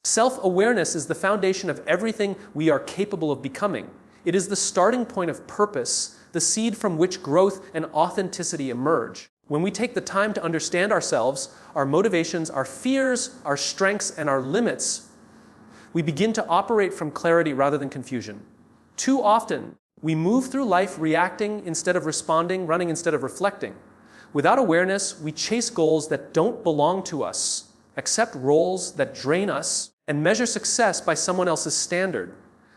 Self-awareness is the foundation of everything we are capable of becoming. It is the starting point of purpose, the seed from which growth and authenticity emerge. When we take the time to understand ourselves, our motivations, our fears, our strengths, and our limits, we begin to operate from clarity rather than confusion. Too often, we move through life reacting instead of responding, running instead of reflecting. Without awareness, we chase goals that don't belong to us, accept roles that drain us, and measure success by someone else's standard.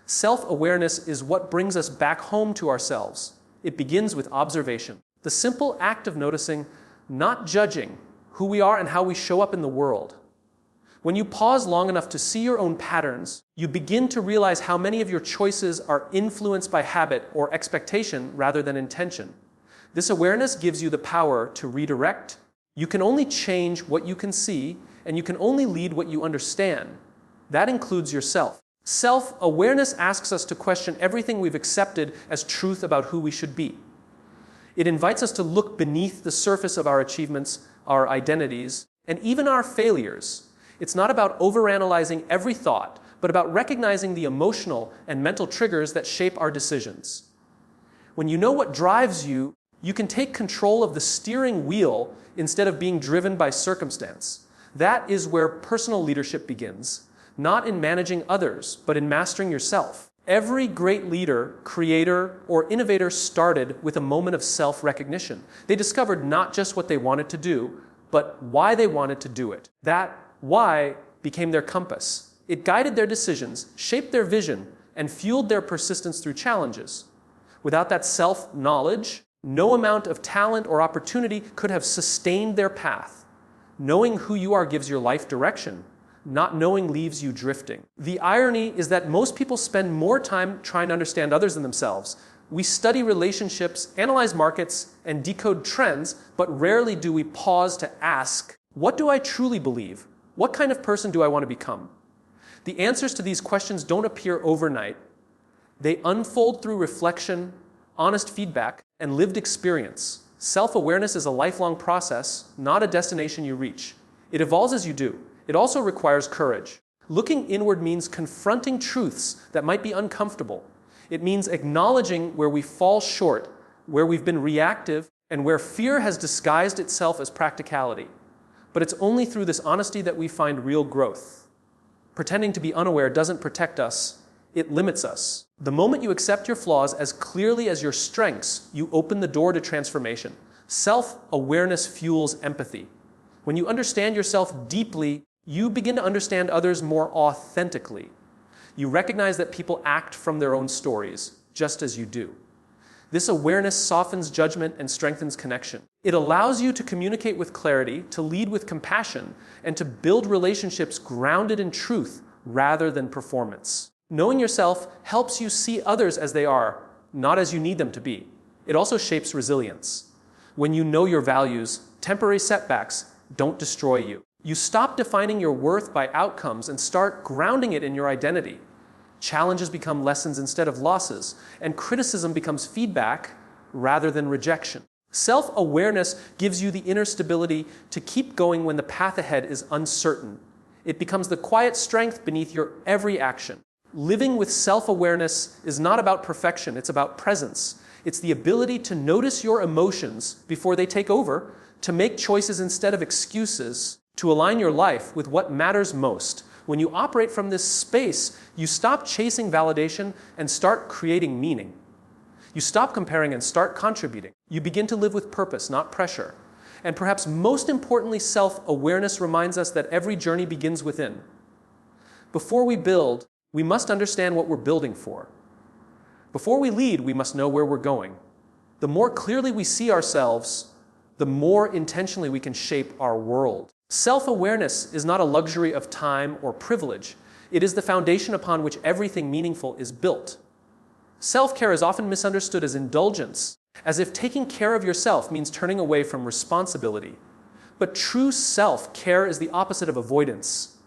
Self-awareness is what brings us back home to ourselves. It begins with observation. The simple act of noticing, not judging, who we are and how we show up in the world. When you pause long enough to see your own patterns, you begin to realize how many of your choices are influenced by habit or expectation rather than intention. This awareness gives you the power to redirect. You can only change what you can see, and you can only lead what you understand. That includes yourself. Self-awareness asks us to question everything we've accepted as truth about who we should be. It invites us to look beneath the surface of our achievements, our identities, and even our failures. It's not about overanalyzing every thought, but about recognizing the emotional and mental triggers that shape our decisions. When you know what drives you, you can take control of the steering wheel instead of being driven by circumstance. That is where personal leadership begins, not in managing others, but in mastering yourself. Every great leader, creator, or innovator started with a moment of self-recognition. They discovered not just what they wanted to do, but why they wanted to do it. That why became their compass. It guided their decisions, shaped their vision, and fueled their persistence through challenges. Without that self-knowledge, no amount of talent or opportunity could have sustained their path. Knowing who you are gives your life direction. Not knowing leaves you drifting. The irony is that most people spend more time trying to understand others than themselves. We study relationships, analyze markets, and decode trends, but rarely do we pause to ask, what do I truly believe? What kind of person do I want to become? The answers to these questions don't appear overnight. They unfold through reflection, honest feedback, and lived experience. Self-awareness is a lifelong process, not a destination you reach. It evolves as you do. It also requires courage. Looking inward means confronting truths that might be uncomfortable. It means acknowledging where we fall short, where we've been reactive, and where fear has disguised itself as practicality. But it's only through this honesty that we find real growth. Pretending to be unaware doesn't protect us, it limits us. The moment you accept your flaws as clearly as your strengths, you open the door to transformation. Self-awareness fuels empathy. When you understand yourself deeply, you begin to understand others more authentically. You recognize that people act from their own stories, just as you do. This awareness softens judgment and strengthens connection. It allows you to communicate with clarity, to lead with compassion, and to build relationships grounded in truth rather than performance. Knowing yourself helps you see others as they are, not as you need them to be. It also shapes resilience. When you know your values, temporary setbacks don't destroy you. You stop defining your worth by outcomes and start grounding it in your identity. Challenges become lessons instead of losses, and criticism becomes feedback rather than rejection. Self-awareness gives you the inner stability to keep going when the path ahead is uncertain. It becomes the quiet strength beneath your every action. Living with self-awareness is not about perfection, it's about presence. It's the ability to notice your emotions before they take over, to make choices instead of excuses, to align your life with what matters most. When you operate from this space, you stop chasing validation and start creating meaning. You stop comparing and start contributing. You begin to live with purpose, not pressure. And perhaps most importantly, self-awareness reminds us that every journey begins within. Before we build, we must understand what we're building for. Before we lead, we must know where we're going. The more clearly we see ourselves, the more intentionally we can shape our world. Self-awareness is not a luxury of time or privilege. It is the foundation upon which everything meaningful is built. Self-care is often misunderstood as indulgence, as if taking care of yourself means turning away from responsibility. But true self-care is the opposite of avoidance.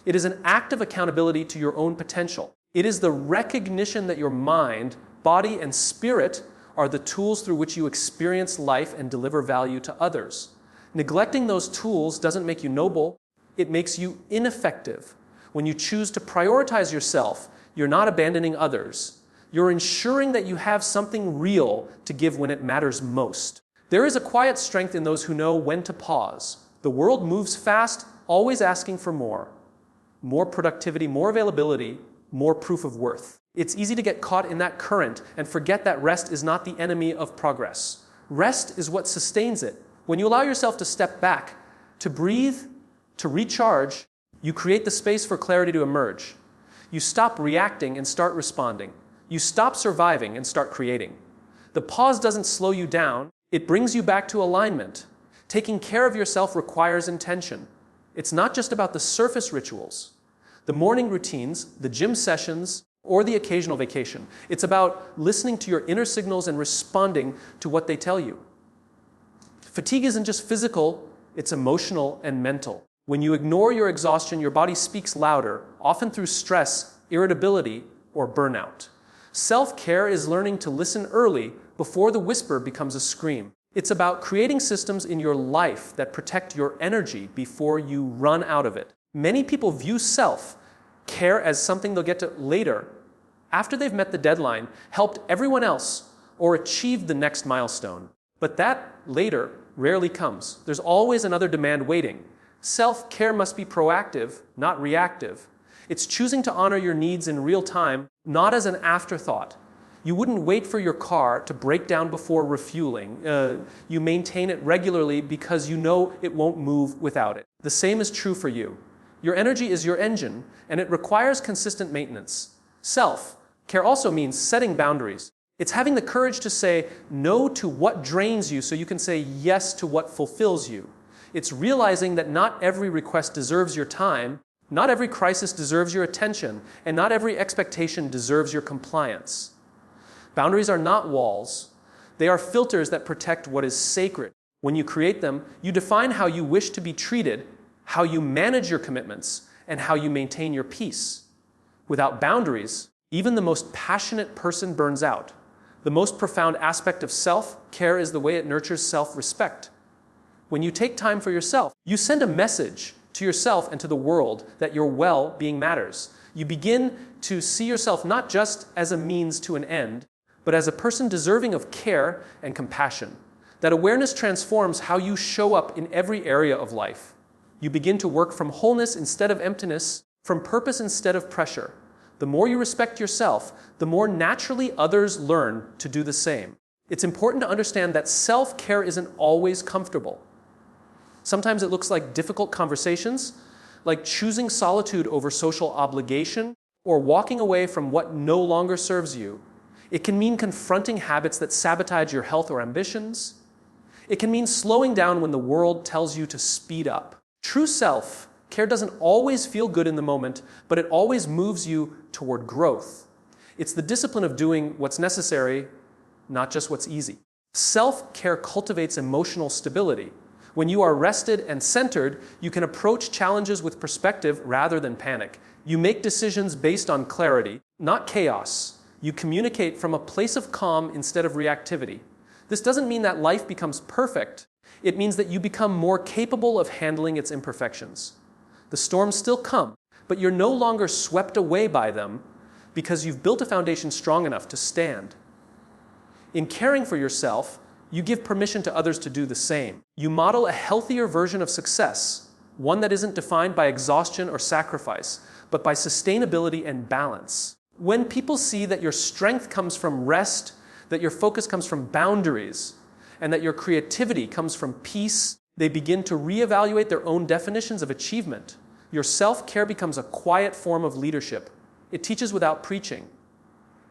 It is an act of accountability to your own potential. It is the recognition that your mind, body, and spirit are the tools through which you experience life and deliver value to others. Neglecting those tools doesn't make you noble, it makes you ineffective. When you choose to prioritize yourself, you're not abandoning others. You're ensuring that you have something real to give when it matters most. There is a quiet strength in those who know when to pause. The world moves fast, always asking for more. More productivity, more availability, more proof of worth. It's easy to get caught in that current and forget that rest is not the enemy of progress. Rest is what sustains it. When you allow yourself to step back, to breathe, to recharge, you create the space for clarity to emerge. You stop reacting and start responding. You stop surviving and start creating. The pause doesn't slow you down, it brings you back to alignment. Taking care of yourself requires intention. It's not just about the surface rituals, the morning routines, the gym sessions, or the occasional vacation. It's about listening to your inner signals and responding to what they tell you. Fatigue isn't just physical, it's emotional and mental. When you ignore your exhaustion, your body speaks louder, often through stress, irritability, or burnout. Self-care is learning to listen early before the whisper becomes a scream. It's about creating systems in your life that protect your energy before you run out of it. Many people view self-care as something they'll get to later, after they've met the deadline, helped everyone else, or achieved the next milestone. But that later rarely comes. There's always another demand waiting. Self-care must be proactive, not reactive. It's choosing to honor your needs in real time, not as an afterthought. You wouldn't wait for your car to break down before refueling. You maintain it regularly because you know it won't move without it. The same is true for you. Your energy is your engine, and it requires consistent maintenance. Self-care also means setting boundaries. It's having the courage to say no to what drains you so you can say yes to what fulfills you. It's realizing that not every request deserves your time, not every crisis deserves your attention, and not every expectation deserves your compliance. Boundaries are not walls. They are filters that protect what is sacred. When you create them, you define how you wish to be treated, how you manage your commitments, and how you maintain your peace. Without boundaries, even the most passionate person burns out. The most profound aspect of self-care is the way it nurtures self-respect. When you take time for yourself, you send a message to yourself and to the world that your well-being matters. You begin to see yourself not just as a means to an end, but as a person deserving of care and compassion. That awareness transforms how you show up in every area of life. You begin to work from wholeness instead of emptiness, from purpose instead of pressure. The more you respect yourself, the more naturally others learn to do the same. It's important to understand that self-care isn't always comfortable. Sometimes it looks like difficult conversations, like choosing solitude over social obligation, or walking away from what no longer serves you. It can mean confronting habits that sabotage your health or ambitions. It can mean slowing down when the world tells you to speed up. True self-care doesn't always feel good in the moment, but it always moves you toward growth. It's the discipline of doing what's necessary, not just what's easy. Self-care cultivates emotional stability. When you are rested and centered, you can approach challenges with perspective rather than panic. You make decisions based on clarity, not chaos. You communicate from a place of calm instead of reactivity. This doesn't mean that life becomes perfect. It means that you become more capable of handling its imperfections. The storms still come, but you're no longer swept away by them because you've built a foundation strong enough to stand. In caring for yourself, you give permission to others to do the same. You model a healthier version of success, one that isn't defined by exhaustion or sacrifice, but by sustainability and balance. When people see that your strength comes from rest, that your focus comes from boundaries, and that your creativity comes from peace, they begin to reevaluate their own definitions of achievement. Your self-care becomes a quiet form of leadership. It teaches without preaching.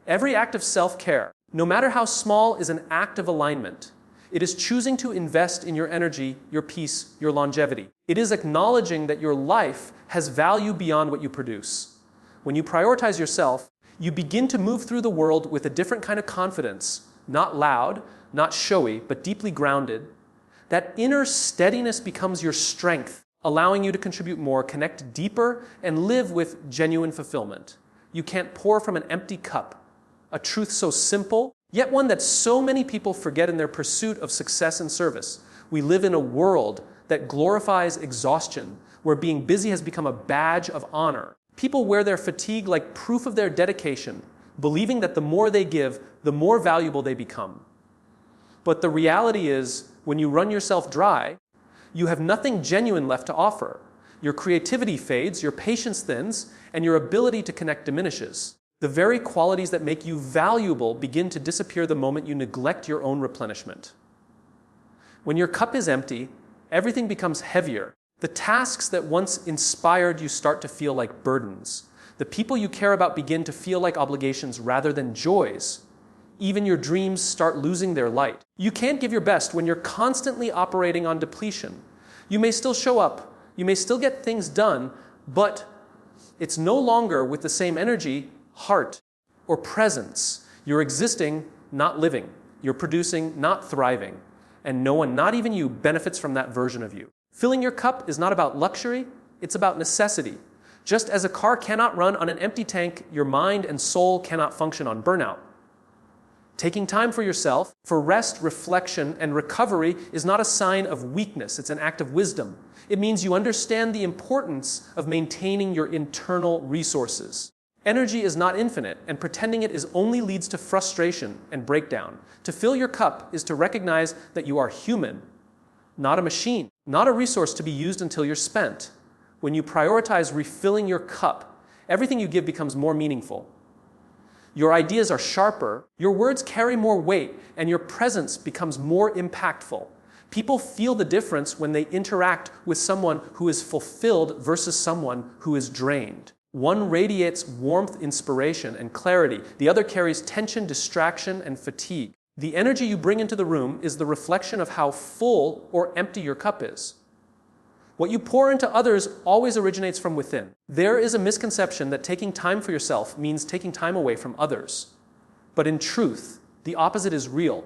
Every act of self-care, no matter how small, is an act of alignment. It is choosing to invest in your energy, your peace, your longevity. It is acknowledging that your life has value beyond what you produce. When you prioritize yourself, you begin to move through the world with a different kind of confidence, not loud, not showy, but deeply grounded. That inner steadiness becomes your strength, allowing you to contribute more, connect deeper, and live with genuine fulfillment. You can't pour from an empty cup. A truth so simple, yet one that so many people forget in their pursuit of success and service. We live in a world that glorifies exhaustion, where being busy has become a badge of honor. People wear their fatigue like proof of their dedication, believing that the more they give, the more valuable they become. But the reality is, when you run yourself dry, you have nothing genuine left to offer. Your creativity fades, your patience thins, and your ability to connect diminishes. The very qualities that make you valuable begin to disappear the moment you neglect your own replenishment. When your cup is empty, everything becomes heavier. The tasks that once inspired you start to feel like burdens. The people you care about begin to feel like obligations rather than joys. Even your dreams start losing their light. You can't give your best when you're constantly operating on depletion. You may still show up, you may still get things done, but it's no longer with the same energy, heart, or presence. You're existing, not living. You're producing, not thriving. And no one, not even you, benefits from that version of you. Filling your cup is not about luxury, it's about necessity. Just as a car cannot run on an empty tank, your mind and soul cannot function on burnout. Taking time for yourself, for rest, reflection, and recovery is not a sign of weakness, it's an act of wisdom. It means you understand the importance of maintaining your internal resources. Energy is not infinite, and pretending it is only leads to frustration and breakdown. To fill your cup is to recognize that you are human, not a machine, not a resource to be used until you're spent. When you prioritize refilling your cup, everything you give becomes more meaningful. Your ideas are sharper, your words carry more weight, and your presence becomes more impactful. People feel the difference when they interact with someone who is fulfilled versus someone who is drained. One radiates warmth, inspiration, and clarity. The other carries tension, distraction, and fatigue. The energy you bring into the room is the reflection of how full or empty your cup is. What you pour into others always originates from within. There is a misconception that taking time for yourself means taking time away from others. But in truth, the opposite is real.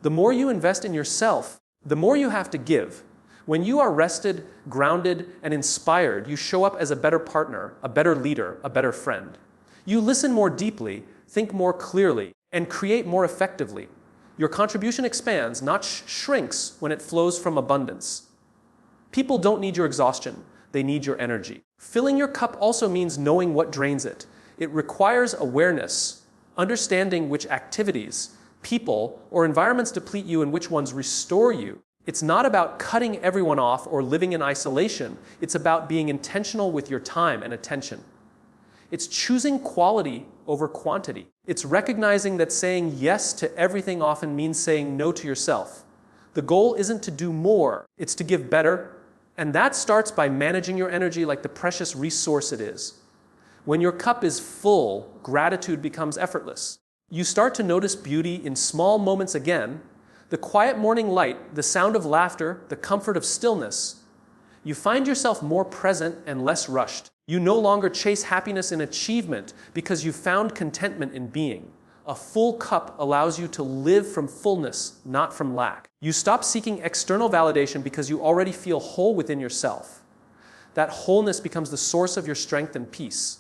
The more you invest in yourself, the more you have to give. When you are rested, grounded, and inspired, you show up as a better partner, a better leader, a better friend. You listen more deeply, think more clearly, and create more effectively. Your contribution expands, not shrinks, when it flows from abundance. People don't need your exhaustion, they need your energy. Filling your cup also means knowing what drains it. It requires awareness, understanding which activities, people, or environments deplete you and which ones restore you. It's not about cutting everyone off or living in isolation. It's about being intentional with your time and attention. It's choosing quality over quantity. It's recognizing that saying yes to everything often means saying no to yourself. The goal isn't to do more, it's to give better. And that starts by managing your energy like the precious resource it is. When your cup is full, gratitude becomes effortless. You start to notice beauty in small moments again, the quiet morning light, the sound of laughter, the comfort of stillness. You find yourself more present and less rushed. You no longer chase happiness in achievement because you found contentment in being. A full cup allows you to live from fullness, not from lack. You stop seeking external validation because you already feel whole within yourself. That wholeness becomes the source of your strength and peace.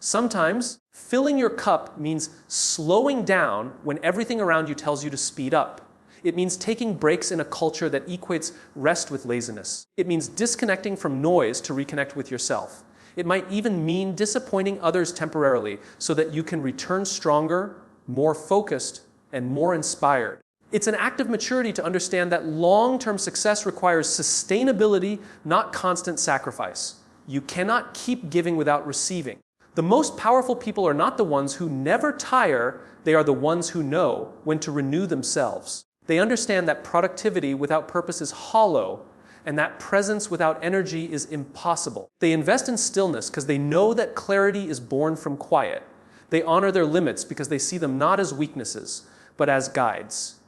Sometimes, filling your cup means slowing down when everything around you tells you to speed up. It means taking breaks in a culture that equates rest with laziness. It means disconnecting from noise to reconnect with yourself. It might even mean disappointing others temporarily so that you can return stronger, more focused, and more inspired. It's an act of maturity to understand that long-term success requires sustainability, not constant sacrifice. You cannot keep giving without receiving. The most powerful people are not the ones who never tire, they are the ones who know when to renew themselves. They understand that productivity without purpose is hollow, and that presence without energy is impossible. They invest in stillness because they know that clarity is born from quiet. They honor their limits because they see them not as weaknesses, but as guides.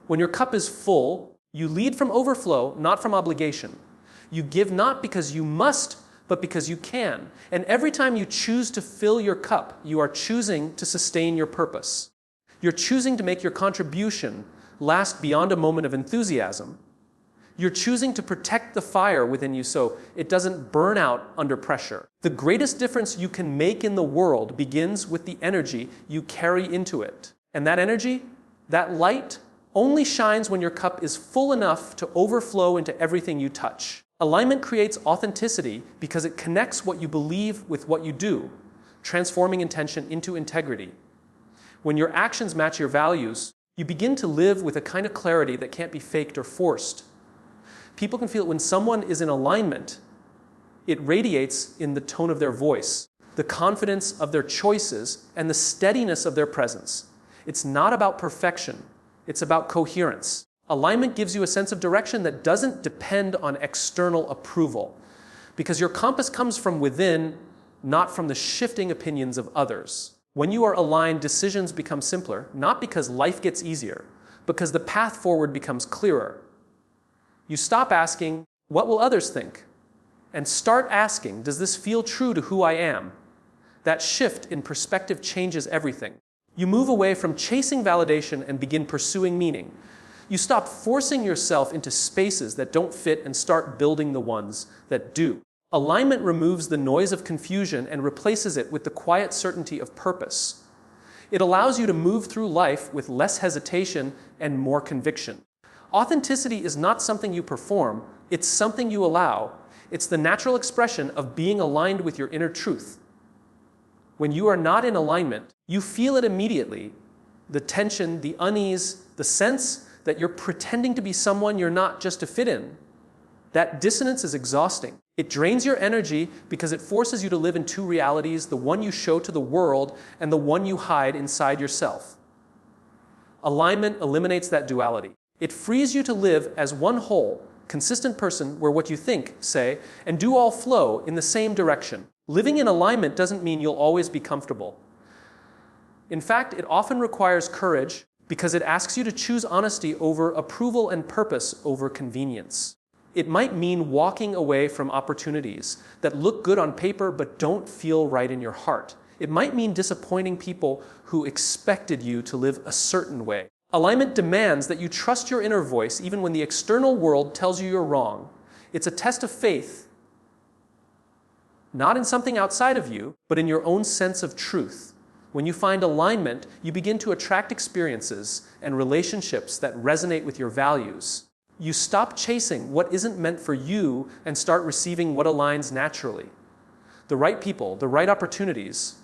When your cup is full, you lead from overflow, not from obligation. You give not because you must, but because you can. And every time you choose to fill your cup, you are choosing to sustain your purpose. You're choosing to make your contribution last beyond a moment of enthusiasm. You're choosing to protect the fire within you so it doesn't burn out under pressure. The greatest difference you can make in the world begins with the energy you carry into it. And that energy, that light, only shines when your cup is full enough to overflow into everything you touch. Alignment creates authenticity because it connects what you believe with what you do, transforming intention into integrity. When your actions match your values, you begin to live with a kind of clarity that can't be faked or forced. People can feel it when someone is in alignment. It radiates in the tone of their voice, the confidence of their choices, and the steadiness of their presence. It's not about perfection. It's about coherence. Alignment gives you a sense of direction that doesn't depend on external approval, because your compass comes from within, not from the shifting opinions of others. When you are aligned, decisions become simpler, not because life gets easier, but because the path forward becomes clearer. You stop asking, "What will others think?" and start asking, "Does this feel true to who I am?" That shift in perspective changes everything. You move away from chasing validation and begin pursuing meaning. You stop forcing yourself into spaces that don't fit and start building the ones that do. Alignment removes the noise of confusion and replaces it with the quiet certainty of purpose. It allows you to move through life with less hesitation and more conviction. Authenticity is not something you perform, it's something you allow. It's the natural expression of being aligned with your inner truth. When you are not in alignment, you feel it immediately. The tension, the unease, the sense that you're pretending to be someone you're not just to fit in. That dissonance is exhausting. It drains your energy because it forces you to live in two realities, the one you show to the world and the one you hide inside yourself. Alignment eliminates that duality. It frees you to live as one whole, consistent person where what you think, say, and do all flow in the same direction. Living in alignment doesn't mean you'll always be comfortable. In fact, it often requires courage because it asks you to choose honesty over approval and purpose over convenience. It might mean walking away from opportunities that look good on paper but don't feel right in your heart. It might mean disappointing people who expected you to live a certain way. Alignment demands that you trust your inner voice even when the external world tells you you're wrong. It's a test of faith, not in something outside of you, but in your own sense of truth. When you find alignment, you begin to attract experiences and relationships that resonate with your values. You stop chasing what isn't meant for you and start receiving what aligns naturally. The right people, the right opportunities,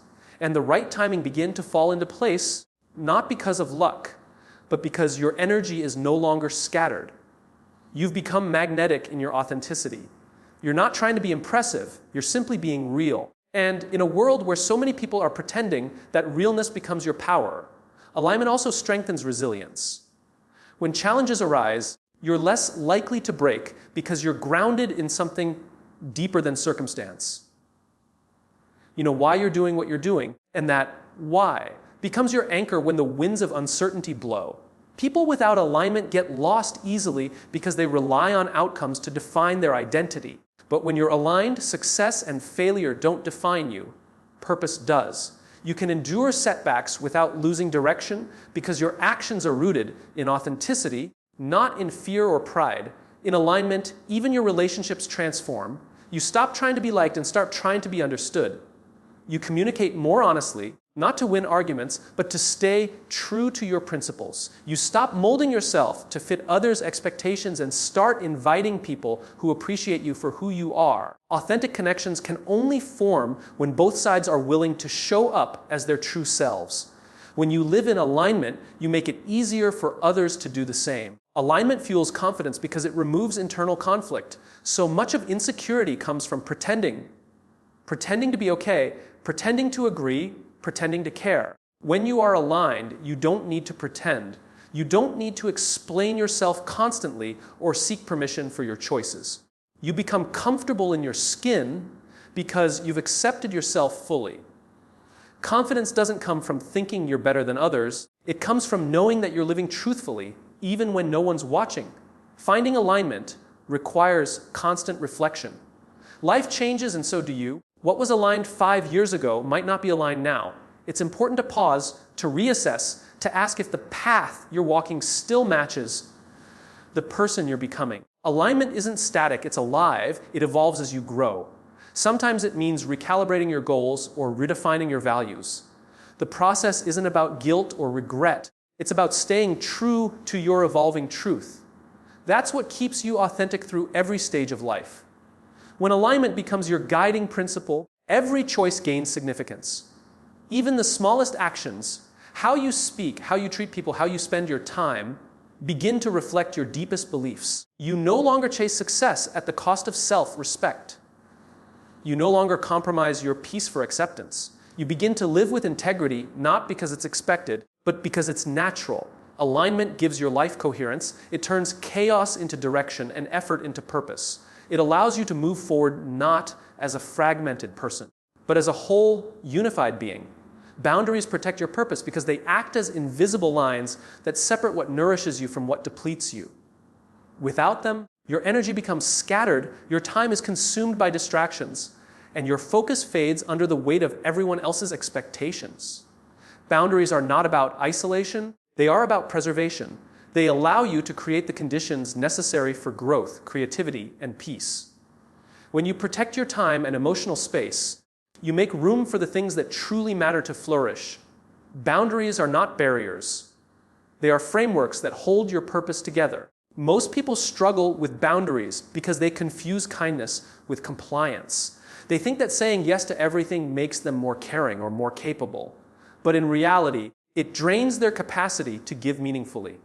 and the right timing begin to fall into place, not because of luck, but because your energy is no longer scattered. You've become magnetic in your authenticity. You're not trying to be impressive, you're simply being real. And in a world where so many people are pretending, that realness becomes your power. Alignment also strengthens resilience. When challenges arise, you're less likely to break because you're grounded in something deeper than circumstance. You know why you're doing what you're doing, and that why becomes your anchor when the winds of uncertainty blow. People without alignment get lost easily because they rely on outcomes to define their identity. But when you're aligned, success and failure don't define you. Purpose does. You can endure setbacks without losing direction because your actions are rooted in authenticity, not in fear or pride. In alignment, even your relationships transform. You stop trying to be liked and start trying to be understood. You communicate more honestly, not to win arguments, but to stay true to your principles. You stop molding yourself to fit others' expectations and start inviting people who appreciate you for who you are. Authentic connections can only form when both sides are willing to show up as their true selves. When you live in alignment, you make it easier for others to do the same. Alignment fuels confidence because it removes internal conflict. So much of insecurity comes from pretending to be okay, pretending to agree, pretending to care. When you are aligned, you don't need to pretend. You don't need to explain yourself constantly or seek permission for your choices. You become comfortable in your skin because you've accepted yourself fully. Confidence doesn't come from thinking you're better than others. It comes from knowing that you're living truthfully, even when no one's watching. Finding alignment requires constant reflection. Life changes and so do you. What was aligned 5 years ago might not be aligned now. It's important to pause, to reassess, to ask if the path you're walking still matches the person you're becoming. Alignment isn't static, it's alive. It evolves as you grow. Sometimes it means recalibrating your goals or redefining your values. The process isn't about guilt or regret. It's about staying true to your evolving truth. That's what keeps you authentic through every stage of life. When alignment becomes your guiding principle, every choice gains significance. Even the smallest actions, how you speak, how you treat people, how you spend your time, begin to reflect your deepest beliefs. You no longer chase success at the cost of self-respect. You no longer compromise your peace for acceptance. You begin to live with integrity, not because it's expected, but because it's natural. Alignment gives your life coherence. It turns chaos into direction and effort into purpose. It allows you to move forward not as a fragmented person, but as a whole, unified being. Boundaries protect your purpose because they act as invisible lines that separate what nourishes you from what depletes you. Without them, your energy becomes scattered, your time is consumed by distractions, and your focus fades under the weight of everyone else's expectations. Boundaries are not about isolation, they are about preservation. They allow you to create the conditions necessary for growth, creativity, and peace. When you protect your time and emotional space, you make room for the things that truly matter to flourish. Boundaries are not barriers. They are frameworks that hold your purpose together. Most people struggle with boundaries because they confuse kindness with compliance. They think that saying yes to everything makes them more caring or more capable. But in reality, it drains their capacity to give meaningfully.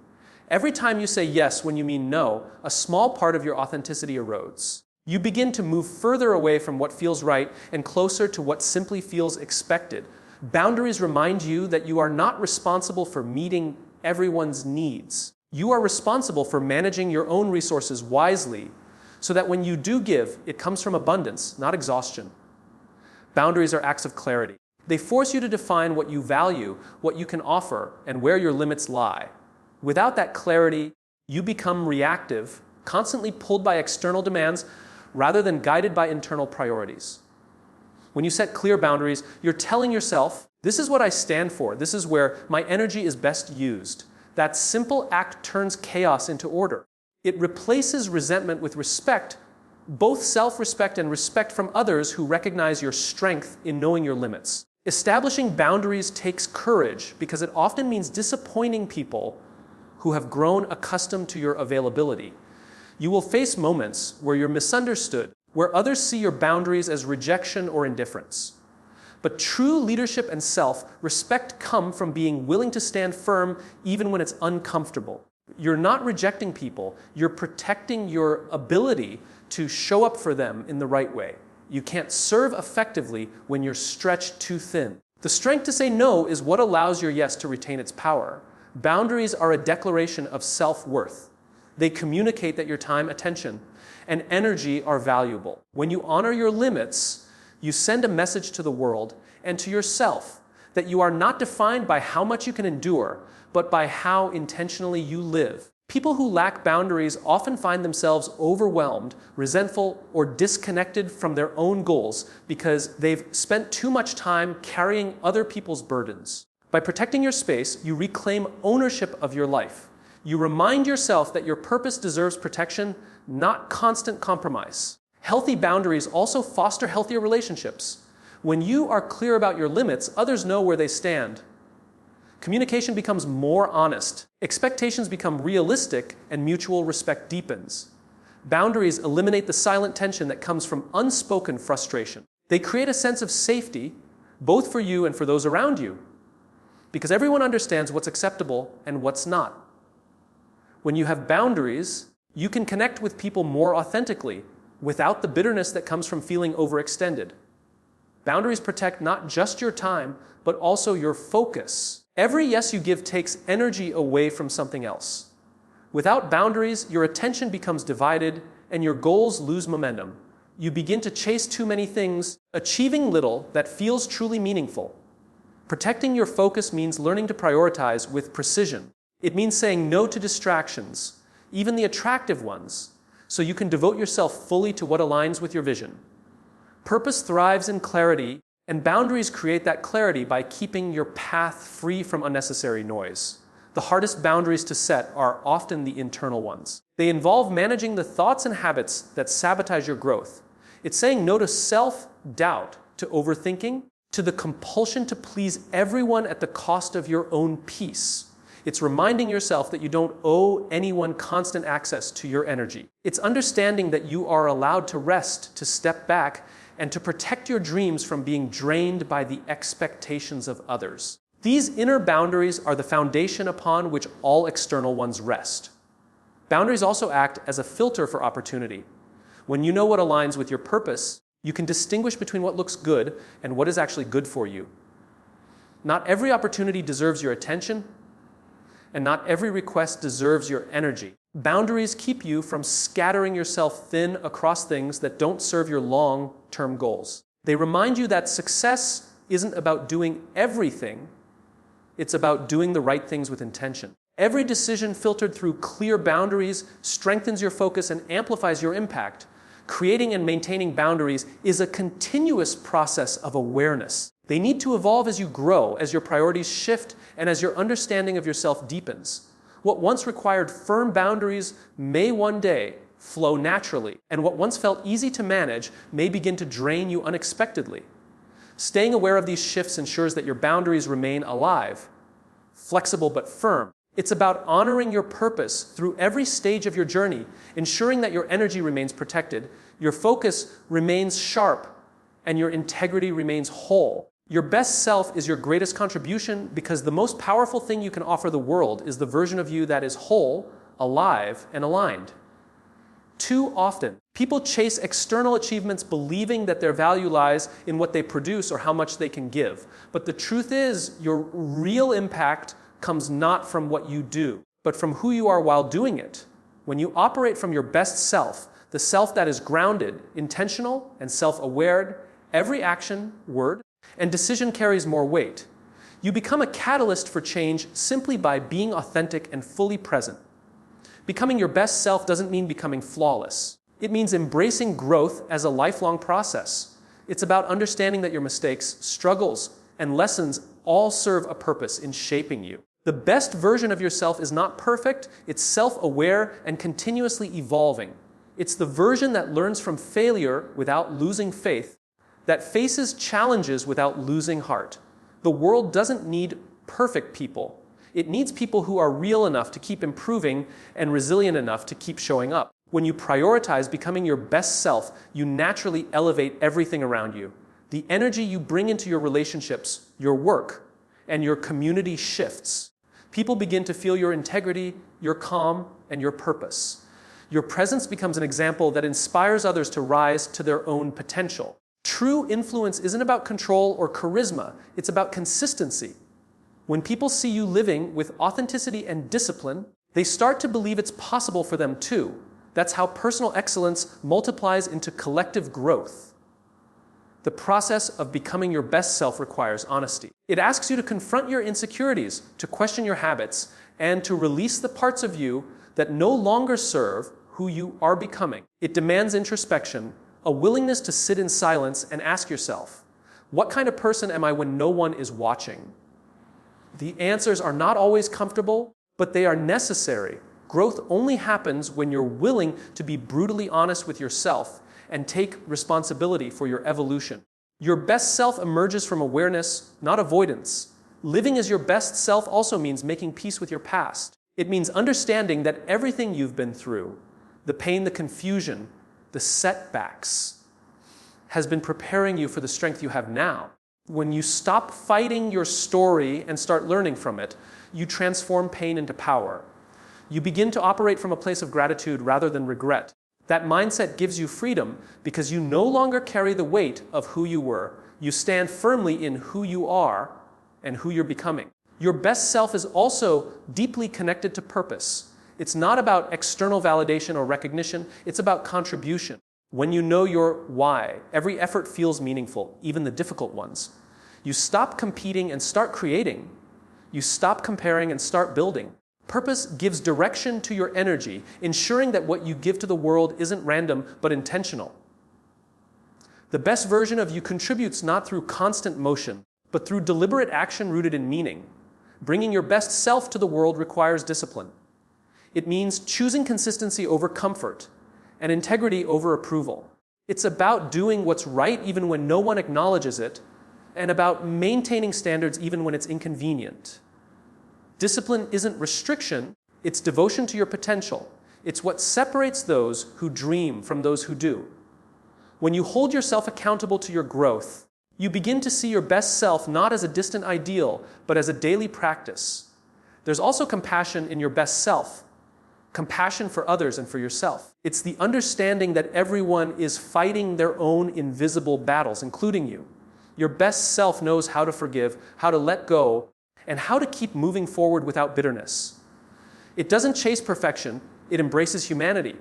Every time you say yes when you mean no, a small part of your authenticity erodes. You begin to move further away from what feels right and closer to what simply feels expected. Boundaries remind you that you are not responsible for meeting everyone's needs. You are responsible for managing your own resources wisely so that when you do give, it comes from abundance, not exhaustion. Boundaries are acts of clarity. They force you to define what you value, what you can offer, and where your limits lie. Without that clarity, you become reactive, constantly pulled by external demands rather than guided by internal priorities. When you set clear boundaries, you're telling yourself, this is what I stand for, this is where my energy is best used. That simple act turns chaos into order. It replaces resentment with respect, both self-respect and respect from others who recognize your strength in knowing your limits. Establishing boundaries takes courage because it often means disappointing people who have grown accustomed to your availability. You will face moments where you're misunderstood, where others see your boundaries as rejection or indifference. But true leadership and self-respect come from being willing to stand firm even when it's uncomfortable. You're not rejecting people, you're protecting your ability to show up for them in the right way. You can't serve effectively when you're stretched too thin. The strength to say no is what allows your yes to retain its power. Boundaries are a declaration of self-worth. They communicate that your time, attention, and energy are valuable. When you honor your limits, you send a message to the world and to yourself that you are not defined by how much you can endure, but by how intentionally you live. People who lack boundaries often find themselves overwhelmed, resentful, or disconnected from their own goals because they've spent too much time carrying other people's burdens. By protecting your space, you reclaim ownership of your life. You remind yourself that your purpose deserves protection, not constant compromise. Healthy boundaries also foster healthier relationships. When you are clear about your limits, others know where they stand. Communication becomes more honest. Expectations become realistic, and mutual respect deepens. Boundaries eliminate the silent tension that comes from unspoken frustration. They create a sense of safety, both for you and for those around you, because everyone understands what's acceptable and what's not. When you have boundaries, you can connect with people more authentically, without the bitterness that comes from feeling overextended. Boundaries protect not just your time, but also your focus. Every yes you give takes energy away from something else. Without boundaries, your attention becomes divided and your goals lose momentum. You begin to chase too many things, achieving little that feels truly meaningful. Protecting your focus means learning to prioritize with precision. It means saying no to distractions, even the attractive ones, so you can devote yourself fully to what aligns with your vision. Purpose thrives in clarity, and boundaries create that clarity by keeping your path free from unnecessary noise. The hardest boundaries to set are often the internal ones. They involve managing the thoughts and habits that sabotage your growth. It's saying no to self-doubt, to overthinking, to the compulsion to please everyone at the cost of your own peace. It's reminding yourself that you don't owe anyone constant access to your energy. It's understanding that you are allowed to rest, to step back, and to protect your dreams from being drained by the expectations of others. These inner boundaries are the foundation upon which all external ones rest. Boundaries also act as a filter for opportunity. When you know what aligns with your purpose, you can distinguish between what looks good and what is actually good for you. Not every opportunity deserves your attention, and not every request deserves your energy. Boundaries keep you from scattering yourself thin across things that don't serve your long-term goals. They remind you that success isn't about doing everything, it's about doing the right things with intention. Every decision filtered through clear boundaries strengthens your focus and amplifies your impact. Creating and maintaining boundaries is a continuous process of awareness. They need to evolve as you grow, as your priorities shift, and as your understanding of yourself deepens. What once required firm boundaries may one day flow naturally, and what once felt easy to manage may begin to drain you unexpectedly. Staying aware of these shifts ensures that your boundaries remain alive, flexible but firm. It's about honoring your purpose through every stage of your journey, ensuring that your energy remains protected, your focus remains sharp, and your integrity remains whole. Your best self is your greatest contribution because the most powerful thing you can offer the world is the version of you that is whole, alive, and aligned. Too often, people chase external achievements believing that their value lies in what they produce or how much they can give. But the truth is, your real impact comes not from what you do, but from who you are while doing it. When you operate from your best self, the self that is grounded, intentional, and self-aware, every action, word, and decision carries more weight. You become a catalyst for change simply by being authentic and fully present. Becoming your best self doesn't mean becoming flawless. It means embracing growth as a lifelong process. It's about understanding that your mistakes, struggles, and lessons all serve a purpose in shaping you. The best version of yourself is not perfect, it's self-aware and continuously evolving. It's the version that learns from failure without losing faith, that faces challenges without losing heart. The world doesn't need perfect people. It needs people who are real enough to keep improving and resilient enough to keep showing up. When you prioritize becoming your best self, you naturally elevate everything around you. The energy you bring into your relationships, your work, and your community shifts. People begin to feel your integrity, your calm, and your purpose. Your presence becomes an example that inspires others to rise to their own potential. True influence isn't about control or charisma, it's about consistency. When people see you living with authenticity and discipline, they start to believe it's possible for them too. That's how personal excellence multiplies into collective growth. The process of becoming your best self requires honesty. It asks you to confront your insecurities, to question your habits, and to release the parts of you that no longer serve who you are becoming. It demands introspection, a willingness to sit in silence and ask yourself, what kind of person am I when no one is watching? The answers are not always comfortable, but they are necessary. Growth only happens when you're willing to be brutally honest with yourself and take responsibility for your evolution. Your best self emerges from awareness, not avoidance. Living as your best self also means making peace with your past. It means understanding that everything you've been through, the pain, the confusion, the setbacks, has been preparing you for the strength you have now. When you stop fighting your story and start learning from it, you transform pain into power. You begin to operate from a place of gratitude rather than regret. That mindset gives you freedom because you no longer carry the weight of who you were. You stand firmly in who you are and who you're becoming. Your best self is also deeply connected to purpose. It's not about external validation or recognition, it's about contribution. When you know your why, every effort feels meaningful, even the difficult ones. You stop competing and start creating. You stop comparing and start building. Purpose gives direction to your energy, ensuring that what you give to the world isn't random but intentional. The best version of you contributes not through constant motion, but through deliberate action rooted in meaning. Bringing your best self to the world requires discipline. It means choosing consistency over comfort and integrity over approval. It's about doing what's right even when no one acknowledges it, and about maintaining standards even when it's inconvenient. Discipline isn't restriction, it's devotion to your potential. It's what separates those who dream from those who do. When you hold yourself accountable to your growth, you begin to see your best self not as a distant ideal, but as a daily practice. There's also compassion in your best self, compassion for others and for yourself. It's the understanding that everyone is fighting their own invisible battles, including you. Your best self knows how to forgive, how to let go, and how to keep moving forward without bitterness. It doesn't chase perfection, it embraces humanity.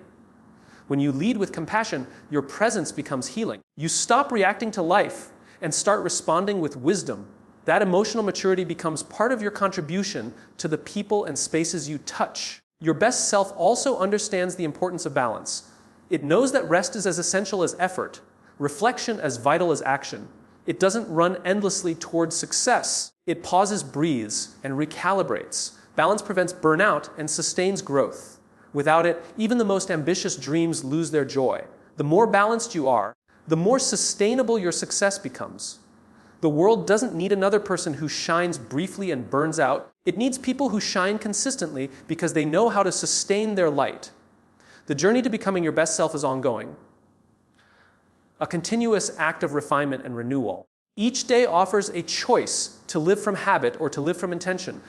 When you lead with compassion, your presence becomes healing. You stop reacting to life and start responding with wisdom. That emotional maturity becomes part of your contribution to the people and spaces you touch. Your best self also understands the importance of balance. It knows that rest is as essential as effort, reflection as vital as action. It doesn't run endlessly towards success. It pauses, breathes, and recalibrates. Balance prevents burnout and sustains growth. Without it, even the most ambitious dreams lose their joy. The more balanced you are, the more sustainable your success becomes. The world doesn't need another person who shines briefly and burns out. It needs people who shine consistently because they know how to sustain their light. The journey to becoming your best self is ongoing, a continuous act of refinement and renewal. Each day offers a choice to live from habit or to live from intention.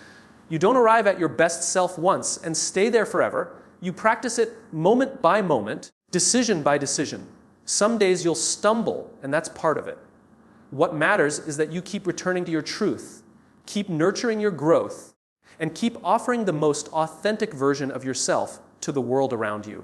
You don't arrive at your best self once and stay there forever. You practice it moment by moment, decision by decision. Some days you'll stumble, and that's part of it. What matters is that you keep returning to your truth, keep nurturing your growth, and keep offering the most authentic version of yourself to the world around you.